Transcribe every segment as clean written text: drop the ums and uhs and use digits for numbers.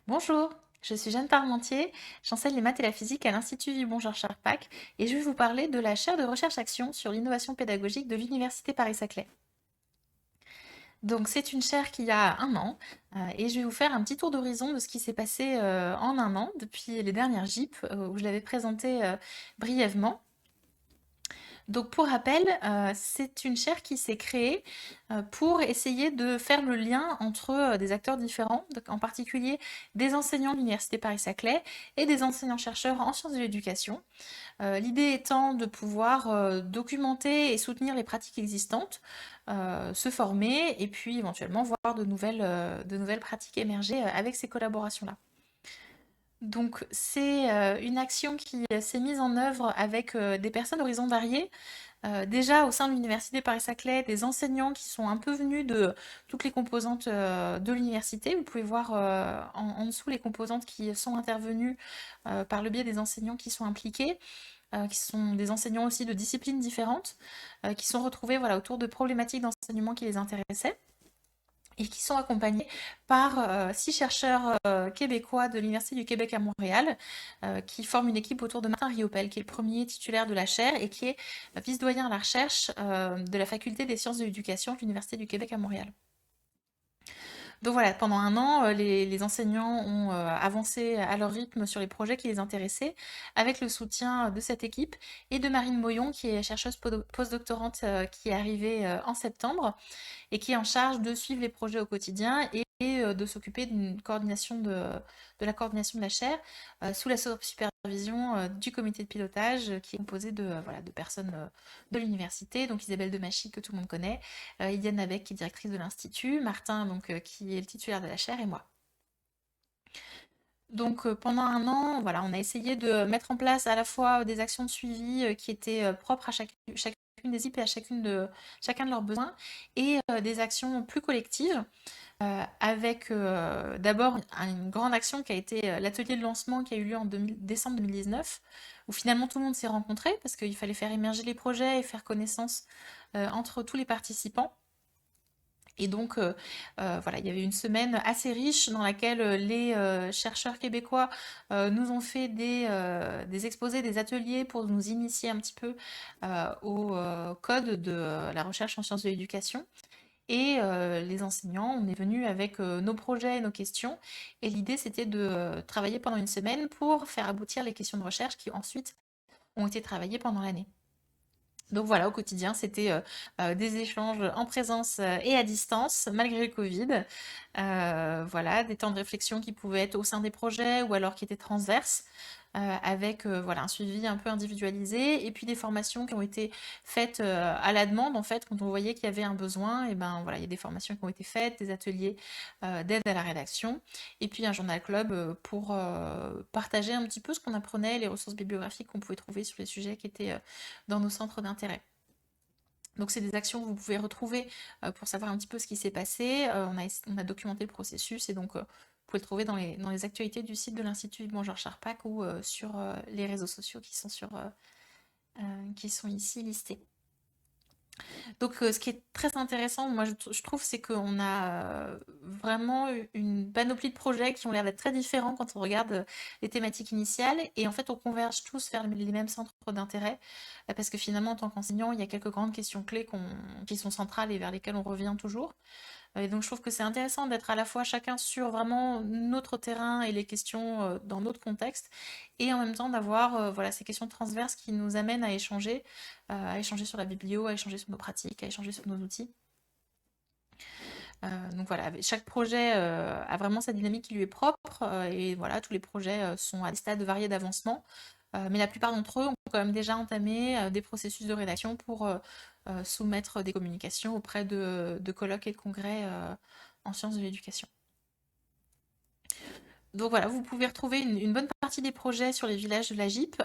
Bonjour, je suis Jeanne Parmentier, j'enseigne les maths et la physique à l'Institut Vibon-Georges Charpak et je vais vous parler de la chaire de recherche-action sur l'innovation pédagogique de l'Université Paris-Saclay. Donc c'est une chaire qui a un an et je vais vous faire un petit tour d'horizon de ce qui s'est passé en un an depuis les dernières JIP où je l'avais présenté brièvement. Donc pour rappel, c'est une chaire qui s'est créée pour essayer de faire le lien entre des acteurs différents, donc en particulier des enseignants de l'Université Paris-Saclay et des enseignants-chercheurs en sciences de l'éducation. L'idée étant de pouvoir documenter et soutenir les pratiques existantes, se former et puis éventuellement voir de nouvelles pratiques émerger avec ces collaborations-là. Donc c'est une action qui s'est mise en œuvre avec des personnes d'horizons variés. Déjà au sein de l'université Paris-Saclay, des enseignants qui sont un peu venus de toutes les composantes de l'université. Vous pouvez voir en dessous les composantes qui sont intervenues par le biais des enseignants qui sont impliqués, qui sont des enseignants aussi de disciplines différentes, qui sont retrouvés voilà, autour de problématiques d'enseignement qui les intéressaient et qui sont accompagnés par 6 chercheurs québécois de l'Université du Québec à Montréal, qui forment une équipe autour de Martin Riopel, qui est le premier titulaire de la chaire et qui est vice-doyen à la recherche de la faculté des sciences de l'éducation de l'Université du Québec à Montréal. Donc voilà, pendant un an, les enseignants ont avancé à leur rythme sur les projets qui les intéressaient, avec le soutien de cette équipe et de Marine Moyon, qui est chercheuse postdoctorante qui est arrivée en septembre et qui est en charge de suivre les projets au quotidien et de s'occuper de la coordination de la chaire sous la supervision du comité de pilotage qui est composé voilà, de personnes de l'université, donc Isabelle Demachy que tout le monde connaît, Iliane Nabec qui est directrice de l'Institut, Martin donc, qui est le titulaire de la chaire et moi. Donc pendant un an, voilà, on a essayé de mettre en place à la fois des actions de suivi qui étaient propres à chacune des équipes et à chacun de leurs besoins, et des actions plus collectives, avec d'abord une grande action qui a été l'atelier de lancement qui a eu lieu en décembre 2019, où finalement tout le monde s'est rencontré parce qu'il fallait faire émerger les projets et faire connaissance entre tous les participants. Et donc, voilà, il y avait une semaine assez riche dans laquelle les chercheurs québécois nous ont fait des exposés, des ateliers pour nous initier un petit peu au code de la recherche en sciences de l'éducation. Et les enseignants, on est venus avec nos projets et nos questions. Et l'idée, c'était de travailler pendant une semaine pour faire aboutir les questions de recherche qui ensuite ont été travaillées pendant l'année. Donc voilà, au quotidien, c'était des échanges en présence et à distance, malgré le Covid. Voilà, des temps de réflexion qui pouvaient être au sein des projets ou alors qui étaient transverses, avec voilà, un suivi un peu individualisé, et puis des formations qui ont été faites à la demande, en fait, quand on voyait qu'il y avait un besoin, et ben voilà, il y a des formations qui ont été faites, des ateliers d'aide à la rédaction, et puis un journal club pour partager un petit peu ce qu'on apprenait, les ressources bibliographiques qu'on pouvait trouver sur les sujets qui étaient dans nos centres d'intérêt. Donc c'est des actions que vous pouvez retrouver pour savoir un petit peu ce qui s'est passé. On a documenté le processus et donc vous pouvez le trouver dans les actualités du site de l'Institut Bonjour Charpak ou sur les réseaux sociaux qui sont ici listés. Donc ce qui est très intéressant, moi je trouve, c'est qu'on a vraiment une panoplie de projets qui ont l'air d'être très différents quand on regarde les thématiques initiales, et en fait on converge tous vers les mêmes centres d'intérêt, parce que finalement en tant qu'enseignant, il y a quelques grandes questions clés qui sont centrales et vers lesquelles on revient toujours. Et donc je trouve que c'est intéressant d'être à la fois chacun sur vraiment notre terrain et les questions dans notre contexte, et en même temps d'avoir voilà, ces questions transverses qui nous amènent à échanger sur la biblio, à échanger sur nos pratiques, à échanger sur nos outils. Donc voilà, chaque projet a vraiment sa dynamique qui lui est propre, et voilà, tous les projets sont à des stades variés d'avancement. Mais la plupart d'entre eux ont quand même déjà entamé des processus de rédaction pour soumettre des communications auprès de colloques et de congrès en sciences de l'éducation. Donc voilà, vous pouvez retrouver une bonne partie des projets sur les villages de la JIP.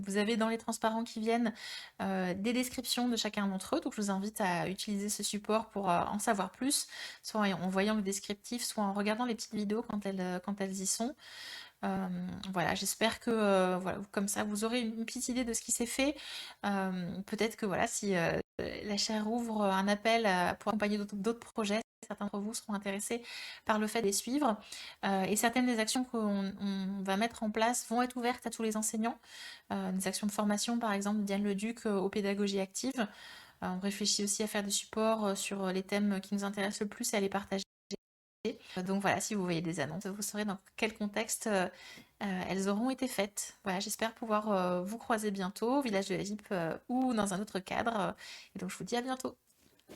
Vous avez dans les transparents qui viennent des descriptions de chacun d'entre eux. Donc je vous invite à utiliser ce support pour en savoir plus, soit en voyant le descriptif, soit en regardant les petites vidéos quand elles y sont. Voilà, j'espère que voilà, comme ça, vous aurez une petite idée de ce qui s'est fait. Peut-être que voilà, si la chaire ouvre un appel pour accompagner d'autres projets, certains d'entre vous seront intéressés par le fait de les suivre. Et certaines des actions qu'on va mettre en place vont être ouvertes à tous les enseignants. Des actions de formation, par exemple, Diane Leduc aux pédagogies actives. On réfléchit aussi à faire des supports sur les thèmes qui nous intéressent le plus et à les partager. Donc voilà, si vous voyez des annonces, vous saurez dans quel contexte elles auront été faites. Voilà, j'espère pouvoir vous croiser bientôt au village de la Jeep ou dans un autre cadre. Et donc je vous dis à bientôt.